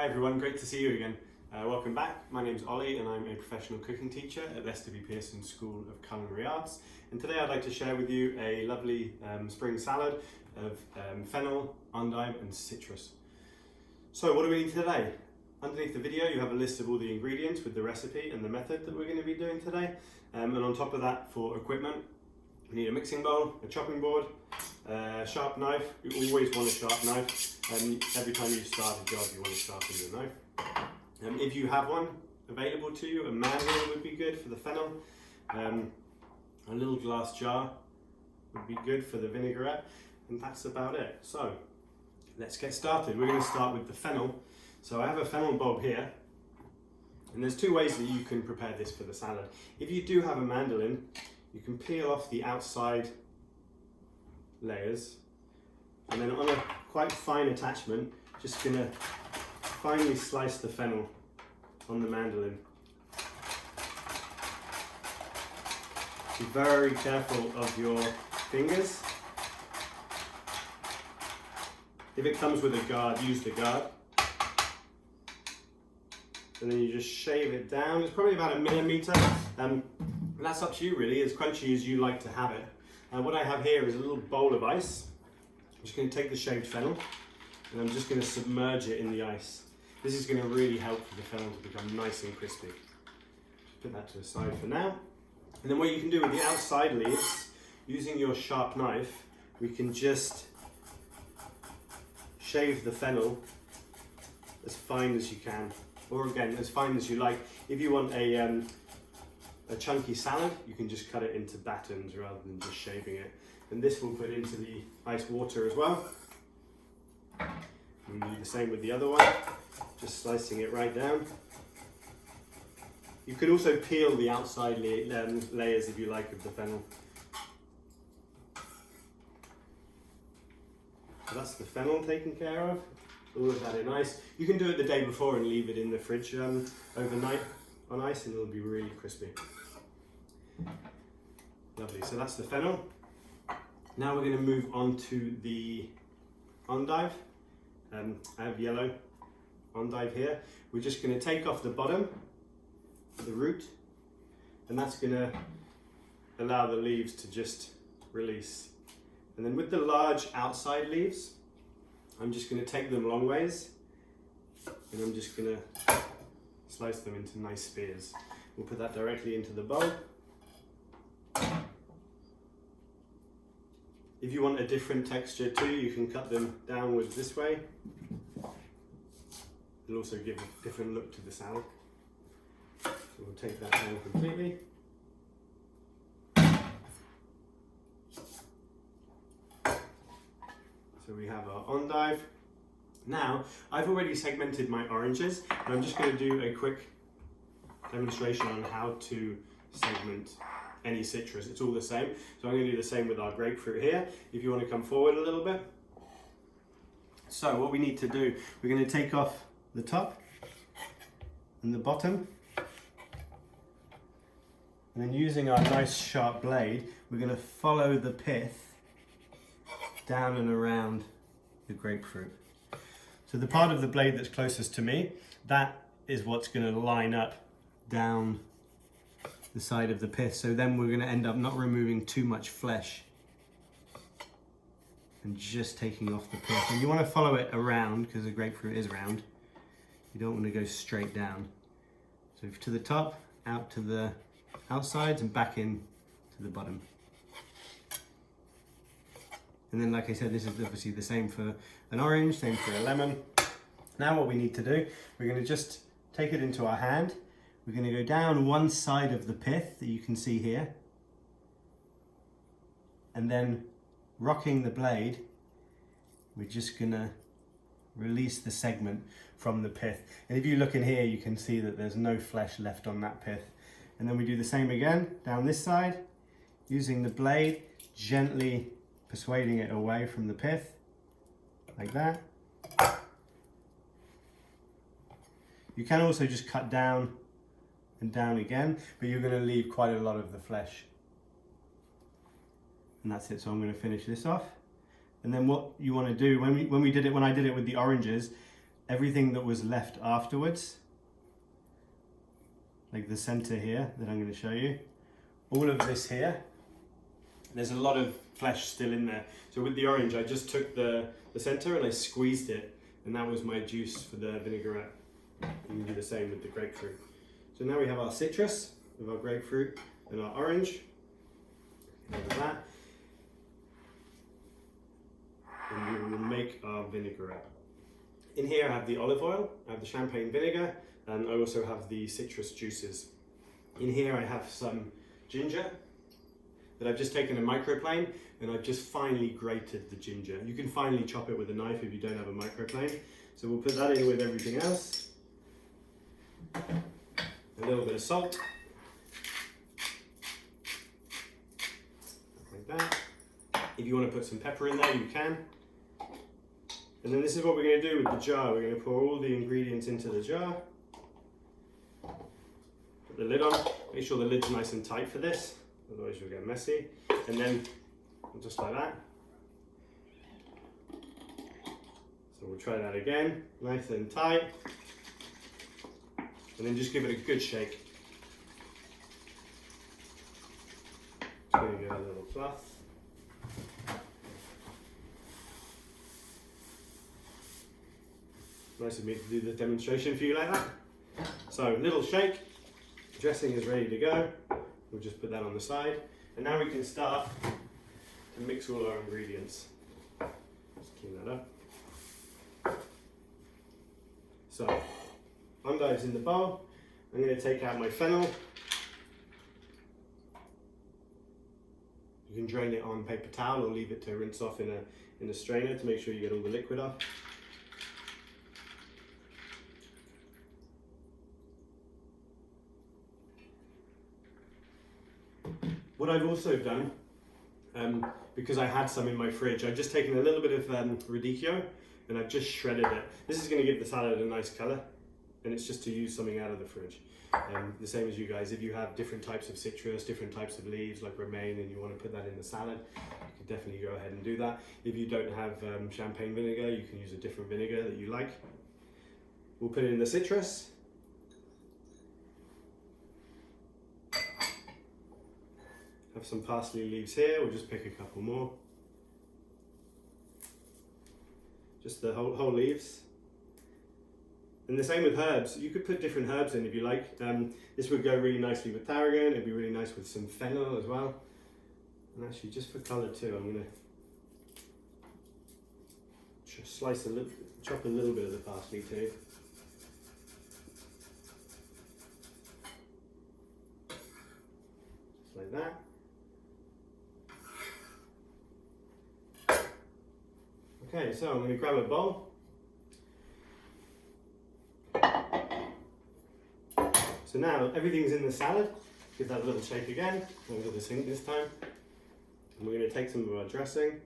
Hi everyone, great to see you again. Welcome back. My name's Ollie and I'm a professional cooking teacher at Leicester V. Pearson School of Culinary Arts. And today I'd like to share with you a lovely spring salad of fennel, endive and citrus. So what do we need today? Underneath the video you have a list of all the ingredients with the recipe and the method that we're going to be doing today. And on top of that, for equipment, we need a mixing bowl, a chopping board, a sharp knife. You always want a sharp knife. Every time you start a job you want to sharpen your knife. If you have one available to you, a mandolin would be good for the fennel. A little glass jar would be good for the vinaigrette, and that's about it. So let's get started. We're going to start with the fennel. So I have a fennel bulb here, and there's two ways that you can prepare this for the salad. If you do have a mandolin, you can peel off the outside layers, and then on a quite fine attachment, just gonna finely slice the fennel on the mandolin. Be very careful of your fingers. If it comes with a guard, use the guard. And then you just shave it down. It's probably about 1 millimeter. And that's up to you really, as crunchy as you like to have it. What I have here is a little bowl of ice. I'm just going to take the shaved fennel and I'm just going to submerge it in the ice. This is going to really help for the fennel to become nice and crispy. Just put that to the side for now. And then what you can do with the outside leaves, using your sharp knife, we can just shave the fennel as fine as you can, or again, as fine as you like. If you want a chunky salad, you can just cut it into battens rather than just shaving it. And this we'll put into the ice water as well. We'll do the same with the other one, just slicing it right down. You could also peel the outside layers if you like of the fennel. So that's the fennel taken care of. All of that in ice. You can do it the day before and leave it in the fridge overnight on ice and it'll be really crispy. Lovely, so that's the fennel. Now we're going to move on to the endive. I have yellow endive here. We're just going to take off the bottom, the root, and that's going to allow the leaves to just release. And then with the large outside leaves, I'm just going to take them long ways and I'm just going to slice them into nice spears. We'll put that directly into the bowl. If you want a different texture too, you can cut them downwards this way. It'll also give a different look to the salad. So we'll take that down completely. So we have our endive. Now, I've already segmented my oranges, and I'm just going to do a quick demonstration on how to segment any citrus. It's all the same. So I'm going to do the same with our grapefruit here. If you want to come forward a little bit. So what we need to do, we're going to take off the top and the bottom. And then using our nice sharp blade, we're going to follow the pith down and around the grapefruit. So the part of the blade that's closest to me, that is what's going to line up down the side of the pith. So then we're going to end up not removing too much flesh and just taking off the pith. And you want to follow it around because the grapefruit is round. You don't want to go straight down. So to the top, out to the outsides and back in to the bottom. And then, like I said, this is obviously the same for an orange, same for a lemon. Now what we need to do, we're going to just take it into our hand. We're going to go down one side of the pith that you can see here. And then rocking the blade, we're just going to release the segment from the pith. And if you look in here, you can see that there's no flesh left on that pith. And then we do the same again, down this side, using the blade, gently persuading it away from the pith, like that. You can also just cut down and down again, but you're going to leave quite a lot of the flesh. And that's it, so I'm going to finish this off. And then what you want to do, when I did it with the oranges, everything that was left afterwards, like the center here that I'm going to show you, all of this here, there's a lot of flesh still in there. So with the orange, I just took the center and I squeezed it, and that was my juice for the vinaigrette. You can do the same with the grapefruit. So now we have our citrus with our grapefruit and our orange. Over that. And we will make our vinaigrette. In here I have the olive oil, I have the champagne vinegar, and I also have the citrus juices. In here I have some ginger that I've just taken a microplane and I've just finely grated the ginger. You can finely chop it with a knife if you don't have a microplane. So we'll put that in with everything else. A little bit of salt. Like that. If you want to put some pepper in there, you can. And then this is what we're going to do with the jar. We're going to pour all the ingredients into the jar. Put the lid on. Make sure the lid's nice and tight for this, otherwise you'll get messy. And then just like that. So we'll try that again, nice and tight. And then just give it a good shake. Just going to give it a little cloth. Nice of me to do the demonstration for you like that. So, little shake, dressing is ready to go. We'll just put that on the side. And now we can start to mix all our ingredients. Just clean that up. So, endives in the bowl. I'm going to take out my fennel. You can drain it on paper towel or leave it to rinse off in a strainer to make sure you get all the liquid off. What I've also done, because I had some in my fridge, I've just taken a little bit of radicchio and I've just shredded it. This is going to give the salad a nice colour, and it's just to use something out of the fridge. The same as you guys, if you have different types of citrus, different types of leaves like romaine, and you want to put that in the salad, you can definitely go ahead and do that. If you don't have champagne vinegar, you can use a different vinegar that you like. We'll put in the citrus. Have some parsley leaves here, we'll just pick a couple more. Just the whole leaves. And the same with herbs. You could put different herbs in if you like. This would go really nicely with tarragon, it'd be really nice with some fennel as well. And actually, just for colour too, I'm going to chop a little bit of the parsley too. Just like that. Okay, so I'm going to grab a bowl. So now everything's in the salad. Give that a little shake again. Over the sink this time. And we're going to take some of our dressing.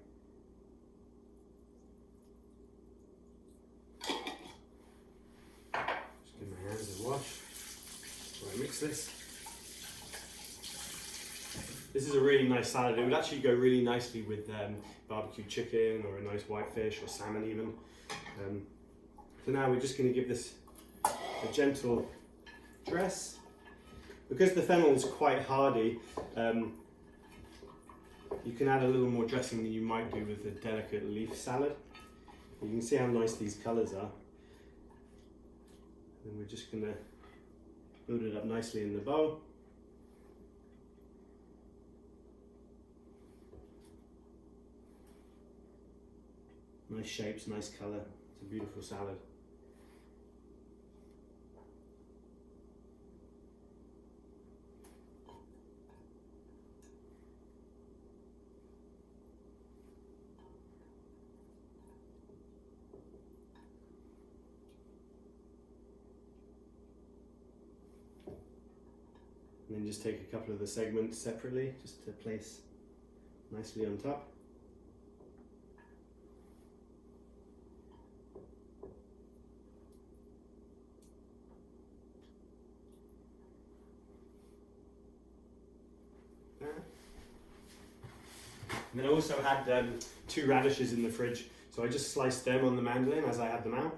Just give my hands a wash before I mix this. This is a really nice salad. It would actually go really nicely with barbecue chicken or a nice white fish or salmon even. So now we're just going to give this a gentle dress. Because the fennel is quite hardy, you can add a little more dressing than you might do with a delicate leaf salad. You can see how nice these colours are. And we're just going to build it up nicely in the bowl. Nice shapes, nice colour. It's a beautiful salad. And then just take a couple of the segments separately, just to place nicely on top. And then I also had 2 radishes in the fridge, so I just sliced them on the mandoline as I had them out.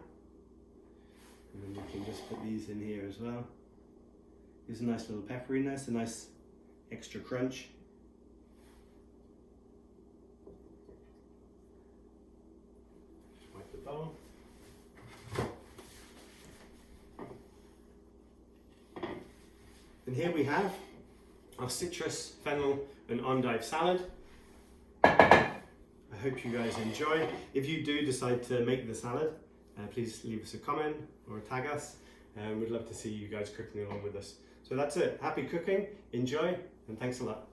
And then we can just put these in here as well. Gives a nice little pepperiness, a nice extra crunch. Just wipe the bowl. And here we have our citrus, fennel and endive salad. I hope you guys enjoy. If you do decide to make the salad, please leave us a comment or tag us. We'd love to see you guys cooking along with us. So that's it. Happy cooking, enjoy, and thanks a lot.